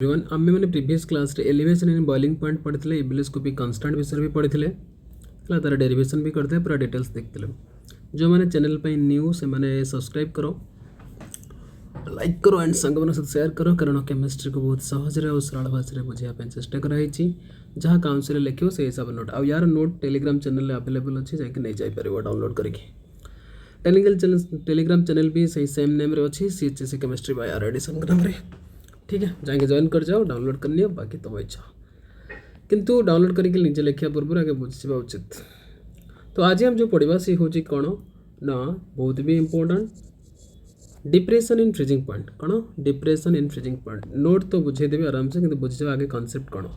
Everyone आम मैंने previous class रे एलिवेशन इन बॉइलिंग पॉइंट पढ़ी इबिलिस्कोपिक कांस्टेंट विषय भी पढ़ी तार डेरिवेशन भी करते पूरा डिटेल्स देखते जो मैंने चैनल पे न्यू से मैंने सब्सक्राइब करो लाइक करो एंड सांग मान सहित सेयार करो कारण केमिस्ट्री को बहुत सहज और सरल भाषा बुझाई चेष्टा कराई जहाँ काउंसिल लिखो से हिसाब नोट आ यार नोट टेलीग्राम चैनल अवेलेबल अच्छे जाकि नहीं जापर डाउनलोड करके टेलीग्राम चैनल भी सही सेम नेम रे अच्छी सीएचएससी केमिस्ट्री बाय आरडी संग्राम रे ठीक है जाके ज्वाइन कर जाओ डाउनलोड करनी बाकी तुम इच्छा किंतु डाउनलोड करके निजे लिखा पूर्व आगे बुझा उचित। तो आज हम जो पढ़ा सी हूँ कौन ना बहुत भी important depression in freezing point कौन depression in freezing point note तो बुझेदेवी आराम से कि बुझे आगे कॉन्सेप्ट कौन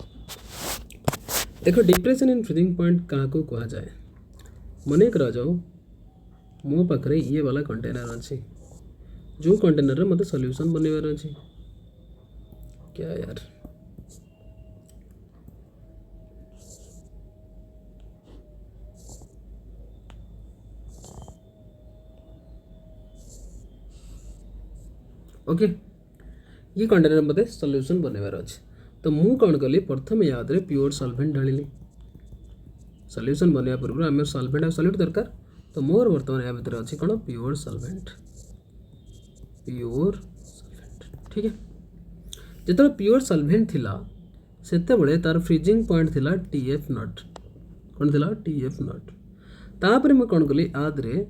देखो डिप्रेशन इन फ्रीजिंग पॉइंट क्या कह जाए मन कर जाओ मो पाखे ये वाला कंटेनर अच्छी जो कंटेनर मत सॉल्यूशन बनवार अच्छी क्या यार ओके ये कंटेनर मत सॉल्यूशन बनवार अच्छे तो मु कौन कली प्रथम याद रे प्योर सॉल्वेंट ढाली सॉल्यूशन बनवा पूर्व आम सॉल्वेंट सॉल्यूट दरकार तो मोर बर्तमान या भितर अच्छी कौन प्योर सॉल्वेंट ठीक है जिते प्योर सॉल्वेंट थिला सेते बळे तार फ्रीजिंग पॉइंट थिला टीएफ नॉट कौन थिला टीएफ नॉट तापर मैं कौन कली आदरे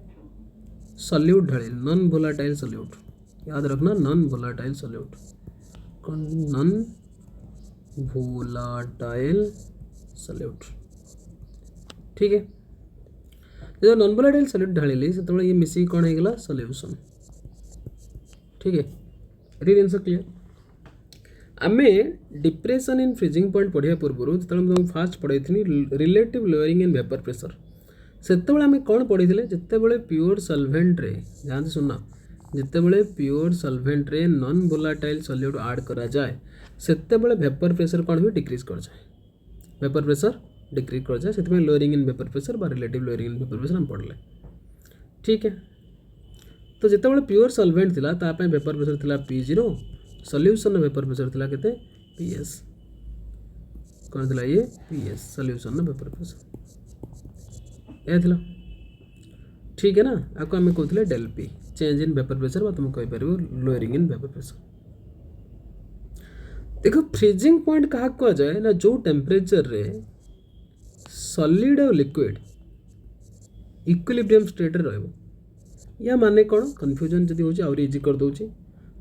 सॉल्यूट ढाली नॉन वोलाटाइल सॉल्यूट याद रखना नॉन वोलाटाइल सॉल्यूट कौन नॉन वोलाटाइल सॉल्यूट ठीक है जो नॉन वोलाटाइल सॉल्यूट ढाली से ये मिसी कौन होगा सॉल्यूशन ठीक है ये जिन क्लीयर आमे डिप्रेशन इन फ्रीजिंग पॉइंट पढ़िया पूर्व जो तुमको फास्ट पढ़ाई relative lowering in vapour pressure से आम कौन पढ़ी जिते प्योर सॉल्वेंट रे जहाँ सुनना जिते प्योर सॉल्वेंट रे नॉन वोलाटाइल सॉल्यूट ऐड करा जाए सेते वेपर प्रेशर कौन भी डिक्रीज कर जाए वेपर प्रेशर डिक्रीज कर जाए से लोअरिंग इन वेपर प्रेशर बा relative lowering in vapour pressure हम पढ़ले ठीक है। तो जिते प्योर सॉल्वेंट थिला तापे वेपर प्रेशर थिला P0 सॉल्यूशन वेपर प्रेशर थिला केते PS कौन थिला ये PS सॉल्यूशन वेपर प्रेशर ए थिला ठीक है ना आपको आम कहते del P change in vapour pressure तुम कह पार लोअरिंग इन वेपर प्रेशर। देखो फ्रीजिंग पॉइंट क्या कह जाए ना जो टेम्परेचर रे सॉलिड और लिक्विड इक्विलिब्रियम स्टेट रे रहबो या माने कौन कन्फ्यूजन जदि होची और इजी कर दोची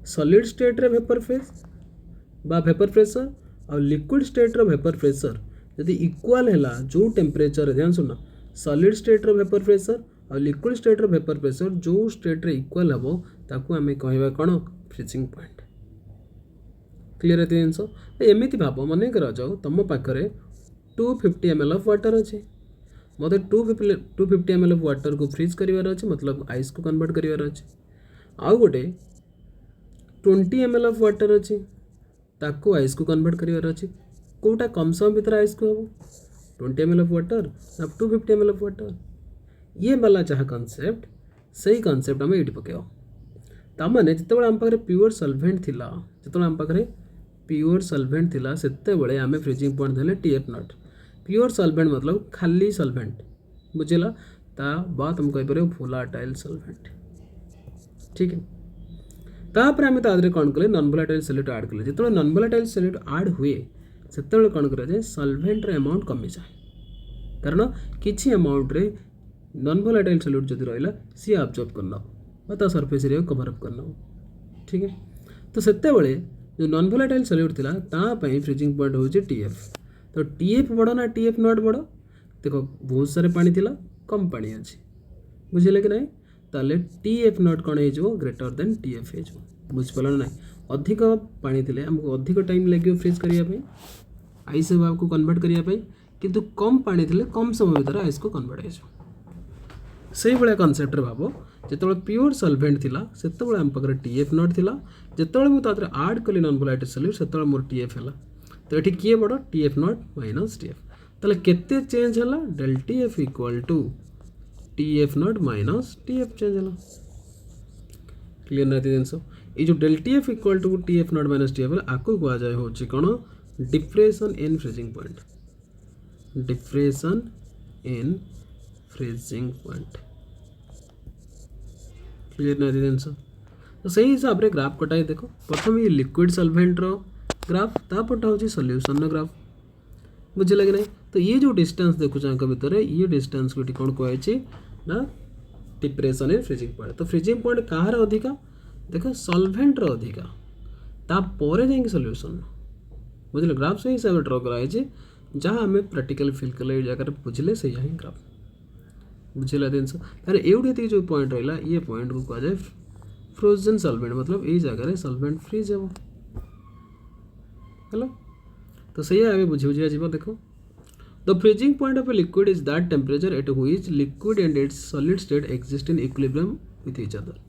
सॉलिड स्टेट रे वेपर फेज बा वेपर प्रेशर और लिक्विड स्टेट रो वेपर प्रेशर यदि इक्वल हैला जो टेम्परेचर ध्यान सुनना सॉलिड स्टेट रो वेपर प्रेशर और लिक्विड स्टेट रो वेपर प्रेशर जो स्टेट रे इक्वल हबो ताकू आमे कहबा कौन फ्रीजिंग पॉइंट क्लियर है जिनस एमती भाव मन कर जाओ तुम पाखे 250 ml ऑफ वाटर अच्छे मत 250 ml ऑफ वाटर को फ्रीज करार अच्छे मतलब आइस को कन्वर्ट करार अच्छे आउ गोटे 20 ml ऑफ वाटर अच्छे ताको आइस को कन्वर्ट करार अच्छे कोटा कम समय भीतर आइस को हम 20 ml ऑफ वाटर अब 250 ml ऑफ वाटर ये वाला जहाँ कॉन्सेप्ट सही कॉन्सेप्ट आम ये पकेव ताने जिते आम पाखे प्योर सॉल्वेंट थिला जिते आम पाखे प्योर सॉल्वेंट थिला सेते बळे आमे फ्रीजिंग पॉइंट देले टीएफ नॉट प्योर सॉल्वेंट मतलब खाली सॉल्वेंट बुझेला ता बात हम कह पारे वोलाटाइल सॉल्वेंट ठीक है। तापर आमे तादरे कौन कले नॉन वोलाटाइल सॉल्यूट ऐड कले जिते नॉन वोलाटाइल सॉल्यूट ऐड हुए सेते कौन करा जाए सॉल्वेंट रे अमाउंट कमी जाए कारण किछि अमाउंट रे नॉन वोलाटाइल सॉल्यूट जदि रहिला सी अब्जॉर्ब करना ता सरफेस एरिया कवर अप करना ठीक है। तो सेते बळे जो नॉन वोलाटाइल सॉल्यूट थिला ता पई फ्रीजिंग पॉइंट होचे टीएफ तो टीएफ बड़ ना टीएफ नॉट बड़ देखो बहुत सारे पानी थिला कम पानी अच्छे बुझे कि नहीं ताले टीएफ नॉट कौन हो ग्रेटर देन टीएफ हो बुझिपार ना अधिक पानी थिले हमको अधिक टाइम लगे फ्रीज करने आइस भाव को कन्वर्ट करने किंतु कम पानी थिले कम समय भीतर आइस को कन्वर्ट हो से भाया कनसेप्ट भाव जिते प्योर सॉल्वेंट थिला सेते आम पाखे टीएफ नॉट थिला जिते मुझे आड कली नॉन वोलाटाइल सॉल्यूट से मोर टीएफ है तो ये किए बड़ टीएफ नॉट माइनस टीएफ ताले केते चेंज है del TF equal to TF not minus TF change है क्लीयर ना जिनस ये जो del T F equal to T F not minus T F आपको कहुए हूँ कौन depression in freezing point, depression in freezing point. Clear ना जिनस तो सही हिसाब से ग्राफ कटाई देख प्रथम ये लिक्विड सॉल्वेंट ग्राफ तापटा हूँ सॉल्यूशन ग्राफ बुझे कि नहीं। तो ये जो डिस्टेंस देखुच भितर ये डिस्टेंस को कौन कहुई ना डिप्रेशन इन फ्रीजिंग पॉइंट। तो फ्रीजिंग पॉइंट कहार अधिका देख सॉल्वेंट अधिका तापर जाए सॉल्यूशन बुझे ग्राफ से हिसाब से ड्र कराई जहाँ आम प्रैक्टिकल फिल कले जगह बुझे से ही ग्राफ बुझेगा जिनस तार ये जो पॉइंट रहा ये पॉइंट को कहुए फ्रोजन सॉल्वेंट मतलब ये जगह सॉल्वेंट फ्रीज हे हेलो। तो सही आगे बुझी बुझिया जीव देखो the freezing point of a liquid is that temperature at which liquid and its solid state exist in equilibrium with each other.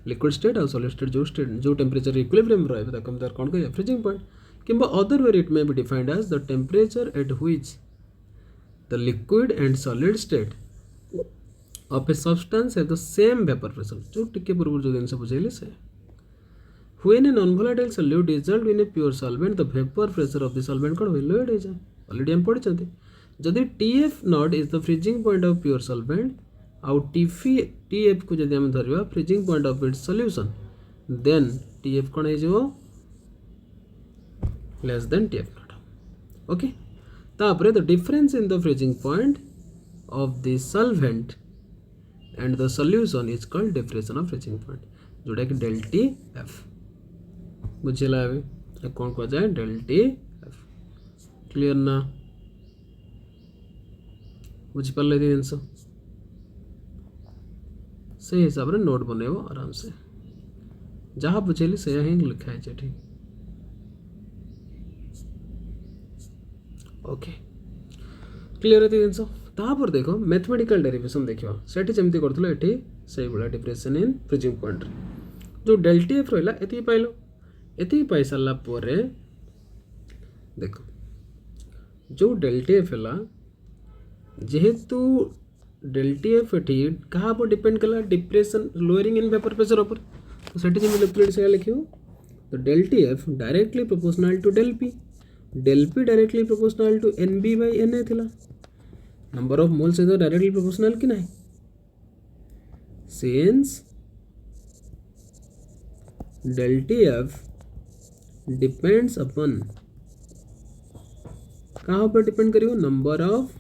Liquid state और सॉलिड स्टेट जो टेम्परेचर इक्विलिब्रियम रहे कौन कह फ्रीजिंग पॉइंट किंबा other way it may be defined as the temperature at which the liquid and solid state of a substance have the same vapour pressure जो टिके पूर्व जो जिनस बुझेली से when a non-volatile solute dissolved in a pure solvent the vapor pressure of the solvent कौन हुई load हो जाए already हम पढ़ी जदि TF naught is the freezing point of pure solvent आउ TF को जदि हम धरवा freezing point of its solution then TF कौन हो less than TF naught okay. तापर the difference in the freezing point of the solvent and the solution is called depression of freezing point जोटा कि del T F बुझेगा अभी कौन कह जाए del T F. Clear ना बुझिपारे जिनस से हिसाब से नोट बनइब आराम से जहाँ बुझेली से ही लिखा है ठीक ओके। क्लियर है जिनस तापर देख मैथमेटिकल डेरिवेशन देखा सेठी जमती करथलो एठी सही भाया डिप्रेशन इन फ्रीजिंग पॉइंट जो डेल टी एफ रहा ये पाइल ये पाई सारा पर देख जो डेल टी एफ है जेहेतु डेल टी एफ एटी क्या डिपेंड कला depression lowering in vapour pressure ऊपर तो सेठी जमी लिक्विड से लिखो तो del T F directly proportional to del P directly proportional to N B by N A थिला number of moles is directly proportional कि नहीं since del TF depends upon कहाँ पर डिपेंड करियो नंबर ऑफ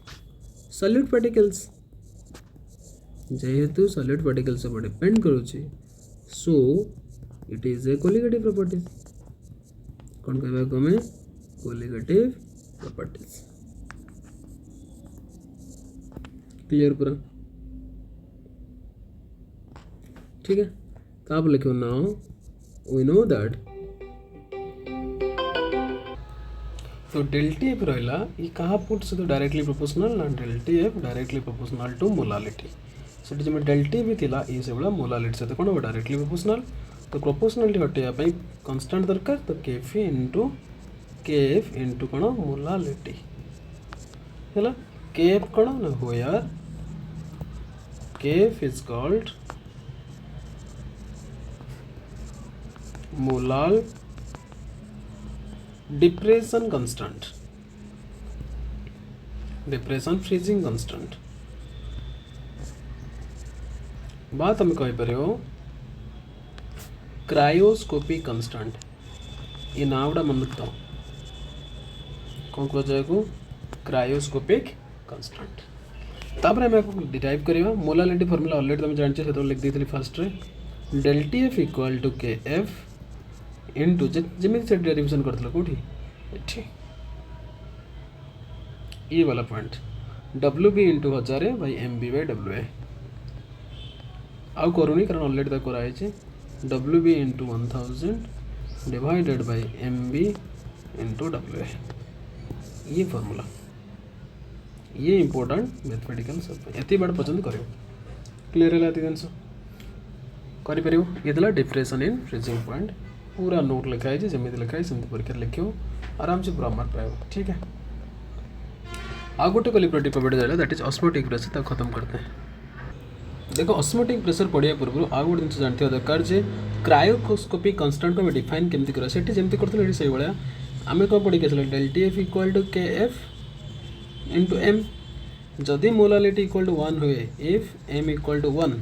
सॉलिड पार्टिकल्स जेहेतु solid particles पर depend करुची so it is a colligative properties कौन कहबा को हमें कोलिगेटिव प्रॉपर्टीज। क्लियर पूरा ठीक है। तो आप लिखो नाउ we know that तो डेल टी एफ रहा ये कहाँ पुट से तो डायरेक्टली प्रोपोर्शनल ना del T F directly proportional to molality से जो डेल टी भी थिला ये से बड़ा मोलालिटी से कौन डायरेक्टली प्रोपोर्शनल तो प्रोपोर्शनलिटी हटाइबा कांस्टेंट दरकार तो के एफ इंटू कौन मोलालिटी है के एफ कौन ना हो यार के F is called molal depression constant depression freezing constant बात हम कही पार क्रायोस्कोपिक कांस्टेंट ये नाम गुड़ा मन रखता कौन कह जाए को क्रायोस्कोपिक कांस्टेंट तापर हम डिराइव करवा मोलालिटी फॉर्मूला ऑलरेडी तुम जानते से लिख दी फास्ट रे del T F equal to K F into जमी से डेरिवेशन करते कौटी ये वाला point W B into 1000 by M B by W A आउ करूनी कारण ऑलरेडी तक कराई W B into 1000 divided by M B into W A ये फॉर्मूला ये इंपोर्टेंट मैथमेटिकल सब ये बार पसंद करो क्लियर है जिनस कर ये डिप्रेशन इन फ्रीजिंग पॉइंट पूरा नोट लिखा है जमी लिखा है सेमती परीक्षा लिखो आराम से पूरा मार्क पाए ठीक है। आ गोटे colligative property that is osmotic pressure तक खत्म करते हैं देखो ऑस्मोटिक प्रेशर पढ़िया पूर्व आउ गोटे जिन जानते दरकार जे क्रायोस्कोपिक कन्स्टांट को डिफाइन केमती करा सेठी जेमती करथले एठी सही भलिया आमे को पढ़ी के del T F equal to K F into M जदि मोलालिटी इक्वल टू 1 हुए इफ एम इक्वल टू 1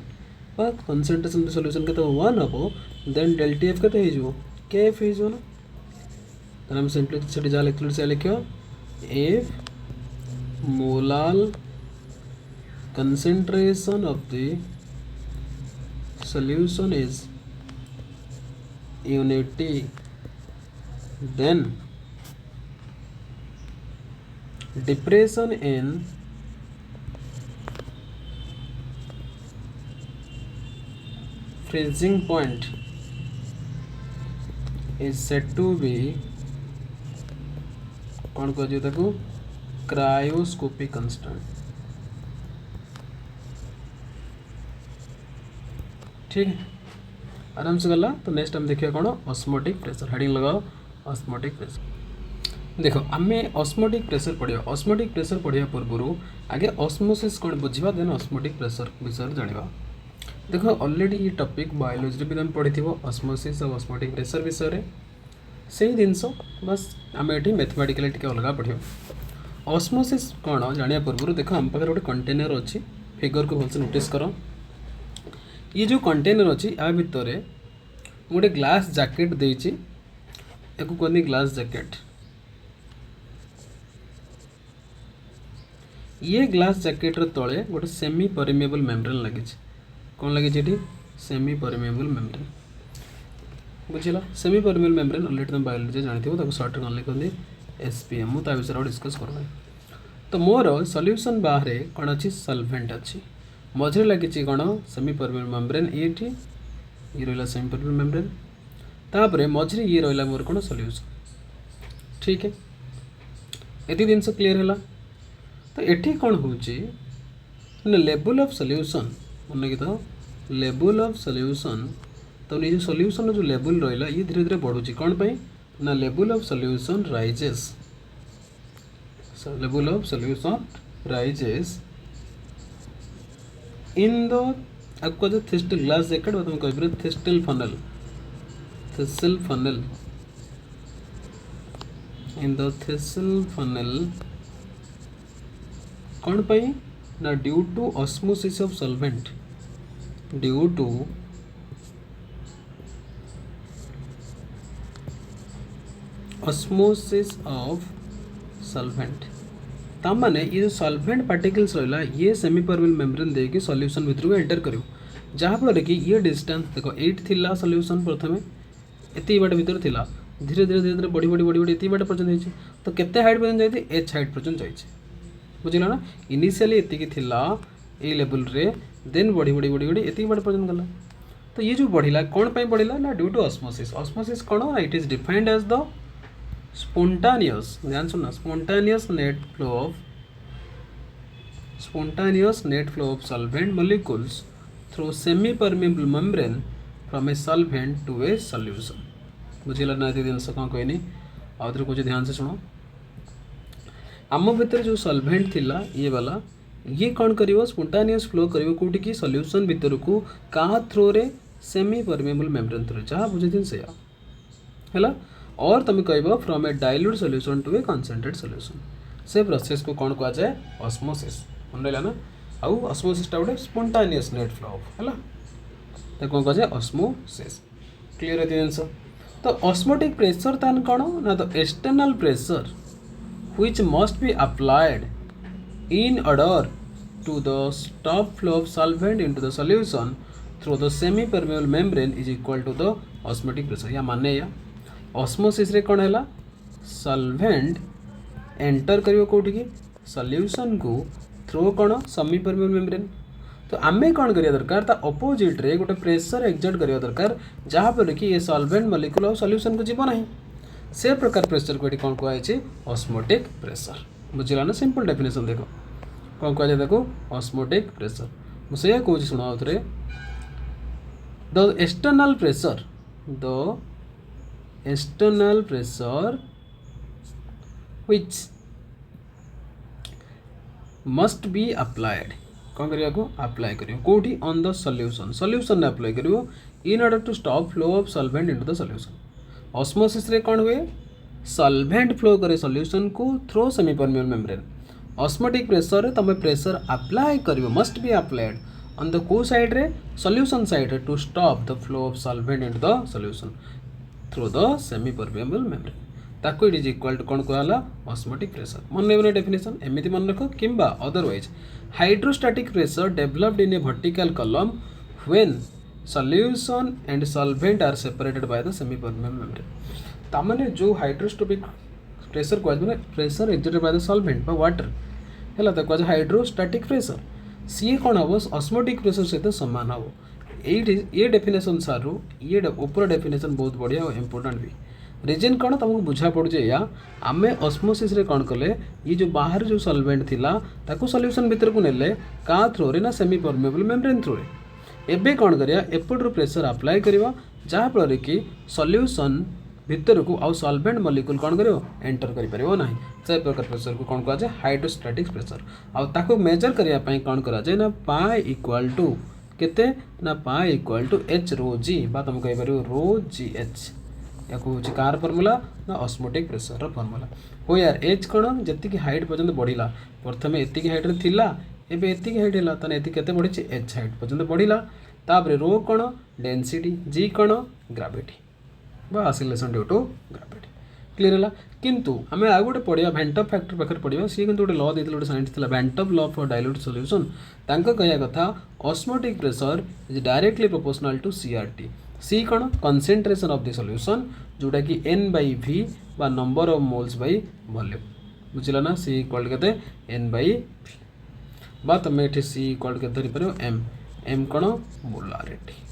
बा कंसंट्रेशन सॉल्यूशन के 1 हबो देन डेल टी एफ के हो के एफ हो ना तो हम सिंपली सेठी जा लिखलु से लिखियो if molal concentration of the solution is unity then depression in freezing point is said to be कौन कह ताको क्रायोस्कोपिक कंस्टेंट ठीक है आराम से गला तो नेक्स्ट हम देखिए कौन ऑस्मोटिक प्रेशर हेडिंग लगाओ ऑस्मोटिक प्रेशर देखो आमे ऑस्मोटिक प्रेशर पढ़िया ऑस्मोटिक प्रेशर पढ़िया पूर्व आगे ऑस्मोसिस कौन बुझा देन ऑस्मोटिक प्रेशर विषय जाना देखो ऑलरेडी ये टॉपिक बायोलॉजी भी तुम पढ़ी ऑस्मोसिस और ऑस्मोटिक प्रेशर विषय से जिनस बस आम ये मैथमेटिकली टी अलग पढ़ ऑस्मोसिस कौन जाना पूर्व देखो आम पाखे गोटे कंटेनर अच्छी फिगर को भलसे नोटिस कर ये जो कंटेनर अच्छी या भितर गोटे ग्लास जैकेट देची याकू कहनी ग्लास जैकेट ये ग्लास जैकेट तले गोटे सेमी परमेबल मेम्ब्रेन लगी कौन लगी सेमी परमेबल मेम्ब्रेन बुझल सेमी परमेबल मेम्ब्रेन ऑलरेडी तुम बायोलॉजी जानते सर्ट कौन लिखते एसपीएम मुझे विषय डिस्कस करवा तो मोर सॉल्यूशन बाहर कौन अच्छी सॉल्वेंट अच्छी मझे लगी कौन सेमी परमेबल मेम्ब्रेन ये रहा सेमी परमेबल मेम्ब्रेन तापर मझे ये रहा मोर कौन सॉल्यूशन ठीक है ये जिनस क्लीयर है तो ये कौन हो लेवल ऑफ सॉल्यूशन मन की तो लेवल ऑफ सॉल्यूशन तो ये सॉल्यूशन जो लेवल रहा ये धीरे धीरे बढ़ुची कौन पाई ना level of solution rises level of solution rises in the आपको जो थिस्टिल ग्लास जैकेट तुम कह thistle funnel in the thistle funnel कौन पाई ना due to osmosis of solvent due to osmosis of solvent तामाने ये जो सॉल्वेंट पार्टिकल्स रहा ये सेमी परमेबल मेम्ब्रेन देके सॉल्यूशन भितर एंटर करियो जहाँफल कि ये डिस्टेंस देखो 8 थिला सॉल्यूशन प्रथम एति बाट भितर थिला धीरे धीरे धीरे धीरे बढ़ी बढ़ी बढ़ी बढ़ी एति बाट पर्यंत होइछि तो केते हाइट पर्यंत जाइति एच हाइट पर्यंत जाइछि बुझिला ना इनिशियली एति की थिला ए लेवल रे देन बढ़ी बढ़ी बढ़ी बढ़ी एति बाट पर्यंत गला तो ये जो बढ़िला कौन पे बढ़िला ना ड्यू टू ऑस्मोसिस ऑस्मोसिस कौन it is defined as the spontaneous ध्यान सुनना spontaneous net flow of solvent molecules through semi permeable membrane from a solvent to a solution बुझिला ना ये जिनस कौन कहनी आउथरे कुछ ध्यान से सुनो आम भितर जो सॉल्वेंट थिला ये वाला ये कौन करिवो स्पॉन्टानियस फ्लो करिवो कोठी की सॉल्यूशन भितर को का थ्रो रे सेमी परमेबल मेम्ब्रेन थ्रो जहाँ बुझे से हैला और तुम कह from a dilute solution to a concentrate solution से प्रोसेस को कौन कह जाए ऑस्मोसिस मन रहा ना आउ ऑस्मोसिसटा गोटे स्पॉन्टानियस नेट फ्लो है तो कौन कह जाए ऑस्मोसिस क्लीयर है जिनस तो ऑस्मोटिक प्रेशर तान कौन ना तो external pressure which must be applied in order to the stop flow of solvent into the solution through the semi permeable membrane is equal to the osmotic pressure या माने या osmosis रे कौन है सॉल्वेंट एंटर करियो कोठी की solution को थ्रो कौन सेमी परमेबल मेम्ब्रेन तो आमे कौन करिया दरकार ता अपोजिट रे गोटे प्रेशर एक्सर्ट करिया दरकार जहाँ पर कि ये सॉल्वेंट मॉलिक्यूल और सॉल्यूशन को जीव ना से प्रकार प्रेशर को कौन कहुए ऑस्मोटिक प्रेशर बुझिला ना सिंपल डेफिनेशन देखो कौन कहुए देखो ऑस्मोटिक प्रेशर मुझे कहूँ शुण आउ थे the external pressure the external pressure which must be applied कौन करिया को अप्लाई करियो कोठी ऑन द सॉल्यूशन सॉल्यूशन ने अप्लाई करियो in order to stop flow of solvent into the solution osmosis रे कौन हुए सॉल्वेंट फ्लो करे सॉल्यूशन को through semi permeable membrane osmotic pressure रे तमे प्रेशर अप्लाई करियो must be applied on the को साइड रे सॉल्यूशन साइड रे to stop the flow of solvent into the solution through the semi permeable membrane ताको it is equal to कौन कहला osmotic pressure मन लेबने डेफिनेशन एमिति मन रखो किंबा otherwise hydrostatic pressure developed in a vertical column when solution and solvent are separated by the semi permeable membrane तामाने जो हाइड्रोस्टैटिक प्रेशर को माने pressure exerted by the solvent बा वाटर हैला ताको आज हाइड्रोस्टैटिक प्रेशर सी कौन हम ऑस्मोटिक प्रेशर सहित सामान हम ये डेफिनेशन सारू ये ऊपर डेफिनेशन बहुत बढ़िया और इम्पोर्टेंट भी रिजन कौन तुमको बुझा पड़े या आम ऑस्मोसिस रे कौन कले ये जो बाहर जो सॉल्वेंट थिला ताको सॉल्यूशन भीतर को नेले का थ्रो रे ना सेमी परमेबल मेम्ब्रेन थ्रो रे एबे कौन करिया एपटर प्रेशर अप्लाई करिवा जहाँ फल कि सॉल्यूशन भीतर को आउ सॉल्वेंट मॉलिक्यूल कौन करियो एंटर करि परिबो नाही से प्रकार प्रेशर को कौन कहा जाए हाइड्रोस्टैटिक प्रेशर आउ ताको मेजर करिया पई कौन करा जाए ना पाई इक्वल टू केते ना पाई इक्वल टू एच रो जी बा तुम कहि परियो रो जी एच या को होची कार फार्मूला ना ऑस्मोटिक प्रेशर रो फार्मूला हो यार एच कोन जति की हाइट पर्यंत बढ़िला प्रथमे एति की हाइट रे थिला एबे एति की हाइट हला तने एति केते बढ़िछि एच हाइट पर्यंत बढ़िला तापरे रो कोन डेंसिटी जी कोन ग्रेविटी बा acceleration due to gravity clear हला किंतु हमें आ गोटे पढ़िया वेंटॉप फैक्टर पाखर पढ़िया सी किंतु गोटे लॉ देथिल गोटे साइंस थिला van't Hoff law for dilute solution तांको कहया कथा osmotic pressure is directly proportional to CRT C कौन कंसेंट्रेशन ऑफ द सॉल्यूशन जोटा कि एन बाई वी बा number of moles by volume बुझिला ना सी इक्वल केते एन बाई वी बा तुम ये सी इक्वल के धरी पार एम एम कौन मोलारिटी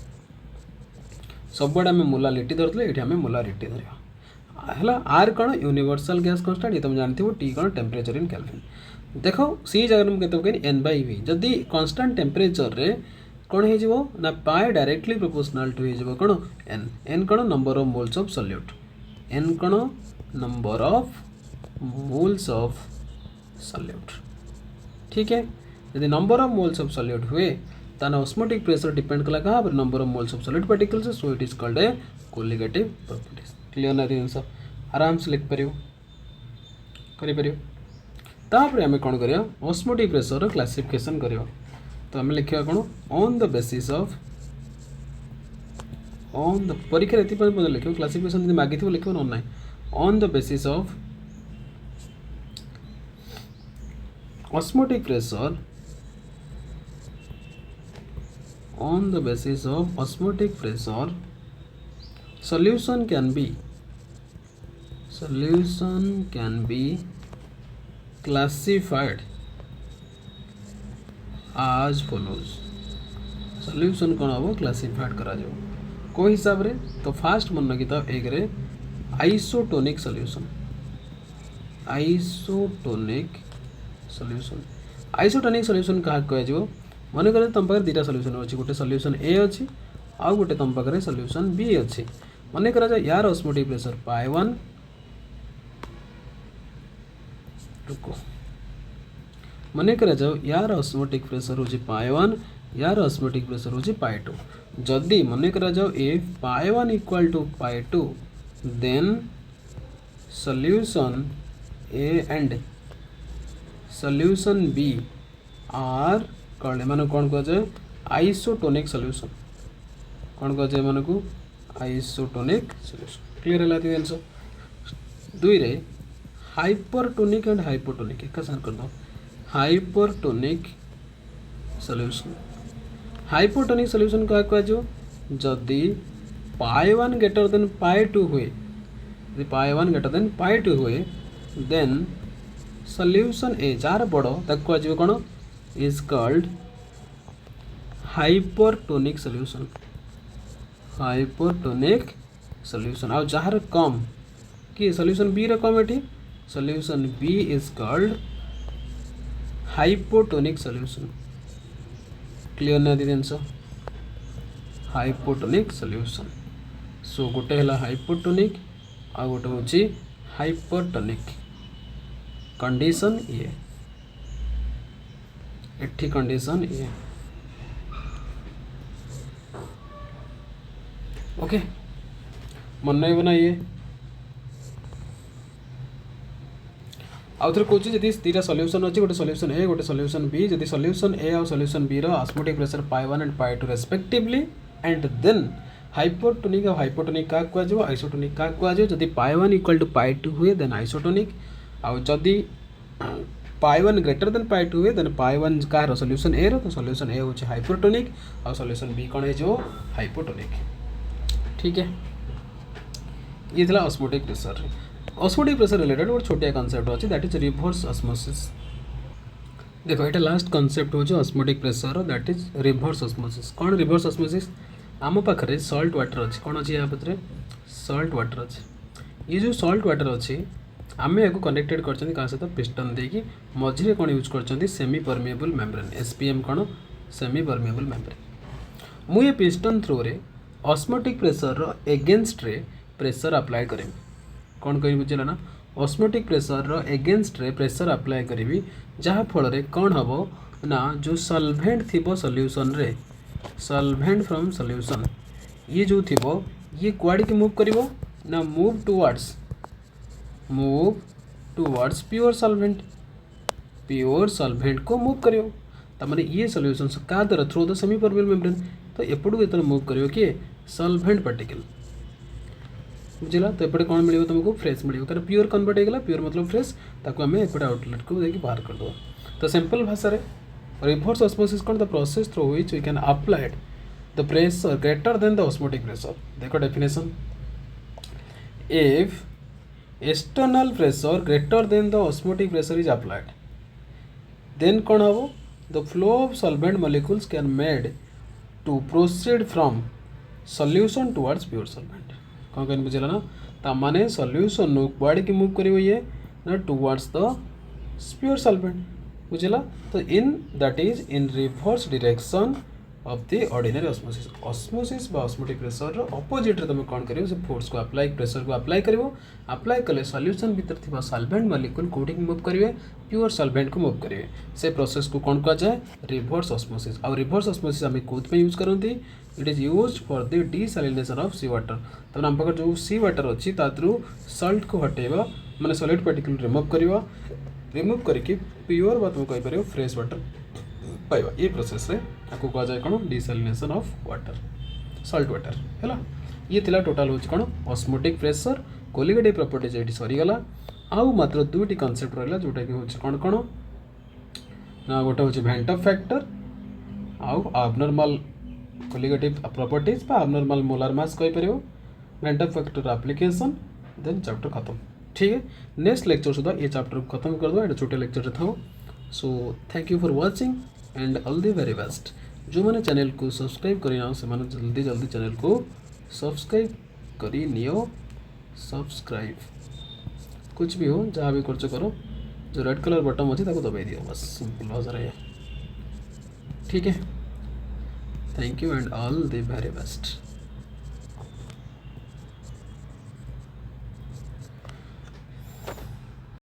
सब आम मोलालिटी धरते ये आम मोलारिटी धरिया है आर कौन यूनिवर्सल गैस कन्स्टांट ये तुम जानते हो टी कौन टेम्परेचर इन केल्विन देख सी जगह मुझे कहनी एन बाई वी जदि कन्स्टांट टेम्परेचर रे कौन हो ना पाए डायरेक्टली प्रोपोर्शनल टू हो कौन एन एन कौन number of moles of solute N कौन number of moles of solute ठीक है यदि number of moles of solute हुए ताना ऑस्मोटिक प्रेशर डिपेंड कला कहाँ पर number of moles of solid particles so it is called a colligative properties clear ना जिनस आराम से लिख पारियो करि पारियो तापर हमें कौन करिया ऑस्मोटिक प्रेशर क्लासिफिकेशन करियो तो हमें लिखा कौन on the basis of on the परीक्षा एति पर लिखो क्लासिफिकेशन यदि मागी थो लिखो न on the basis of osmotic pressure on the basis of osmotic pressure solution can be classified as follows solution कौन हम क्लासिफाइड करा जाओ को हिसाब रे तो फास्ट मन रखी था एक रे आइसोटोनिक सॉल्यूशन आइसोटोनिक सॉल्यूशन क्या कह मन कर तुम पाखे दुटा सॉल्यूशन अच्छी गोटे सॉल्यूशन ए अच्छी आउ गोटे तुम पाखे सॉल्यूशन बी अच्छी मन कर यार ऑस्मोटिक प्रेशर पाई 1 रुको मन कर यार ऑस्मोटिक प्रेशर हो पाई 1 यार ऑस्मोटिक प्रेशर हो पाई 2 जदि मन कर if pi 1 equal to pi 2 then solution A and solution B are कौन एम कौन कहुए आइसोटोनिक सॉल्यूशन कौन कहुए एम को आइसोटोनिक सॉल्यूशन क्लियर है जिनस दुई रे हाइपरटोनिक एंड हाइपोटोनिक एक साथ कर दो हाइपरटोनिक सॉल्यूशन हाइपोटोनिक सॉल्यूशन क्या कह जदि पाई 1 ग्रेटर देन पाई 2 हुए यदि पाई 1 ग्रेटर देन पाई 2 हुए देन सॉल्यूशन ए जार बड़ ताक कह कौन is called hypertonic solution आउ जार कम कि सॉल्यूशन बी रे कम एटी solution B is called hypotonic solution clear ना दी जिनस हाइपोटोनिक सॉल्यूशन सो गोटे है हाइपोटोनिक आ गोटे हूँ हाइपरटोनिक कंडीशन ये एठी कंडीशन ये ओके मन नहीं बना ये आउ थे कौन जी दुटा सल्यूशन अच्छी गोटे सल्यूशन ए गोटे सल्यूशन बी जदि सल्यूशन ए और solution B osmotic pressure pi 1 and pi 2 respectively and then hypotonic और हाइपोटोनिक क्या कहुए आइसोटोनिक क्या कहुए जदि पाई 1 इक्वल टू पाई 2 हुए देन आइसोटोनिक आउ जदि पाई 1 ग्रेटर देन पाई 2 हुए देन पाई 1 कार सल्यूशन ए तो सल्यूशन ए हूँ हाइपोटोनिक और सल्यूशन बी कौन हो हाइपोटोनिक ठीक है ये था osmotic pressure osmotic pressure related गोटे छोटिया कॉन्सेप्ट अच्छी दैट इज रिवर्स ऑस्मोसिस देखो ये लास्ट कॉन्सेप्ट हो osmotic pressure that is reverse osmosis कौन रिवर्स ऑस्मोसिस आम पाखे सॉल्ट वाटर अच्छी कौन अच्छी यहाँ पाखे सॉल्ट वाटर अच्छी ये जो सॉल्ट वाटर अच्छी आम या कनेक्टेड कर सहित पिस्टन देकी मझे कौन यूज कर सेमी परमिएबल मेम्ब्रेन एसपीएम कौन सेमी परमिएबल मेम्ब्रेन मुझे पिस्टन थ्रो रे ऑस्मोटिक प्रेशर एगेन्स्ट रे प्रेशर अप्लाई करें कौन कह बुझे ना ऑस्मोटिक प्रेशर एगेन्स्ट रे प्रेशर अप्लाई करी जहाँ फल कौन हम ना जो सॉल्वेंट थी सॉल्यूशन रे सॉल्वेंट फ्रॉम सॉल्यूशन ये जो थी ये कुआड़ी की मूव करिवो ना मूव टुवर्ड्स प्योर सॉल्वेंट को मूव करिवो तमाने ये सॉल्यूशन का द्वारा through the semi permeable membrane तो एपटू जो मूव करिवो किए सॉल्वेंट पार्टिकल बुझला तो एपटे कौन मिले तुमको फ्रेश मिले कारण प्योर कन्वर्ट होगा प्योर मतलब फ्रेश ताको आम एपटे आउटलेट को देखिए बाहर कर दो तो सिंपल भाषा रे रिवर्स ऑस्मोसिस कौन the process through which we can applied the pressure greater than the osmotic pressure देखो definition if external pressure greater than the osmotic pressure is applied then कौन हम the flow of solvent molecules can made to proceed from solution towards pure solvent कौन कहीं बुझेगा ना ताने solution कुआड़े की move करिवो ये ना टुवर्ड्स द प्योर सॉल्वेंट बुझेगा तो in that is in reverse direction of the ordinary osmosis बा ऑस्मोटिक प्रेशर ऑपोजिट रे तुम कौन करिवो से फोर्स को अप्लाई प्रेशर को अप्लाई करिवो अप्लाई कले सॉल्यूशन भीतर थिबा सॉल्वेंट मॉलिक्यूल कोठी मूव करिवे प्योर सॉल्वेंट को मूव करिवे से प्रोसेस को कौन कहा जाए रिवर्स ऑस्मोसिस और रिवर्स ऑस्मोसिस आम कौन पे यूज करती it is use for the desalination of sea water तब आम पाखे जो सी वाटर अच्छी तादरू सल्ट को हटेबा माने सॉलिड पार्टिकल रिमूव करके प्योर बा तुम कह फ्रेश वाटर पाइबा ये प्रोसेस रे आपको कहा जाए कौन desalination of water salt water है ये थिला टोटाल हो कौन ऑस्मोटिक प्रेशर कोलिगेटिव प्रॉपर्टीज ये सरीगला आउ मात्र दुईटी कॉन्सेप्ट रहा जोटा कि हूँ कौन कौन ना गोटे हूँ वेंटअप फैक्टर आउ अबनॉर्मल कोलिगेटिव प्रॉपर्टीज बा अबनॉर्मल मोलार मास कहीपर van't Hoff factor application then chapter खत्म ठीक है नेक्स्ट लेक्चर सुधा ये चैप्टर खत्म कर दो ये छोटे लेक्चर था so thank you for watching and all the very best जो मैंने चैनल को सब्सक्राइब करना से जल्दी जल्दी चैनल को सब्सक्राइब करी नियो सब्सक्राइब कुछ भी हो जहाँ भी खर्च करो जो रेड कलर बटन अच्छी दबाई दियो बस सिंपल भाषा है ठीक है thank you and all the very best